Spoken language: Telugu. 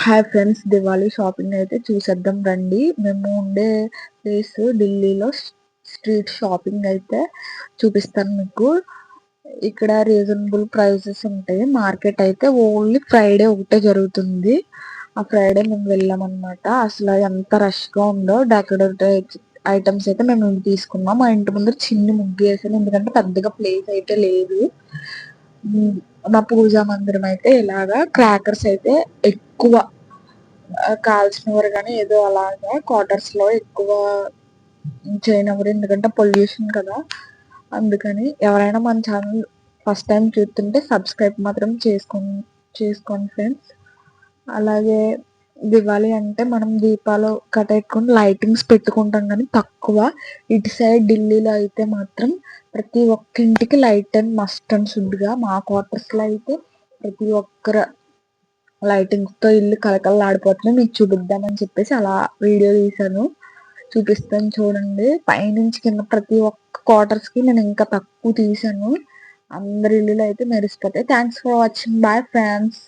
హాయ్ ఫ్రెండ్స్, దివాళీ షాపింగ్ అయితే చూసేద్దాం రండి. మేము ఉండే ప్లేస్ ఢిల్లీలో స్ట్రీట్ షాపింగ్ అయితే చూపిస్తాను మీకు. ఇక్కడ రీజనబుల్ ప్రైజెస్ ఉంటాయి. మార్కెట్ అయితే ఓన్లీ ఫ్రైడే ఒకటే జరుగుతుంది. ఆ ఫ్రైడే మేము వెళ్ళామన్నమాట. అసలు ఎంత రష్గా ఉందో. డెకరేటివ్ ఐటమ్స్ అయితే మేము తీసుకున్నాం. మా ఇంటి ముందు చిన్న ముగ్గు వేసాను, ఎందుకంటే పెద్దగా ప్లేస్ అయితే లేదు. మా పూజా మందిరం అయితే ఇలాగా క్రాకర్స్ అయితే ఎక్కువ కాల్చినవారు, కానీ ఏదో అలాగా క్వార్టర్స్ లో ఎక్కువ చేయనివ్వరు, ఎందుకంటే పొల్యూషన్ కదా. అందుకని ఎవరైనా మన ఛానల్ ఫస్ట్ టైం చూస్తుంటే సబ్స్క్రైబ్ మాత్రం చేసుకోండి ఫ్రెండ్స్. అలాగే దివాళీ అంటే మనం దీపాలు కట్టేసుకొని లైటింగ్స్ పెట్టుకుంటాం, కానీ తక్కువ. ఇటు సైడ్ ఢిల్లీలో అయితే మాత్రం ప్రతి ఒక్క ఇంటికి లైట్ అండ్ మస్ట్ అండ్ షుడ్గా. మా క్వార్టర్స్ లో అయితే ప్రతి ఒక్కరు లైటింగ్స్ తో ఇల్లు కలకలలాడిపోతుంది. మీకు చూపిద్దామని చెప్పేసి అలా వీడియో తీసాను, చూపిస్తాను చూడండి. పైనుంచి కింద ప్రతి ఒక్క క్వార్టర్స్ కి నేను ఇంకా తక్కువ తీసాను. అందరి ఇల్లులు అయితే మెరిసిపోతాయి. Thanks for watching. Bye friends.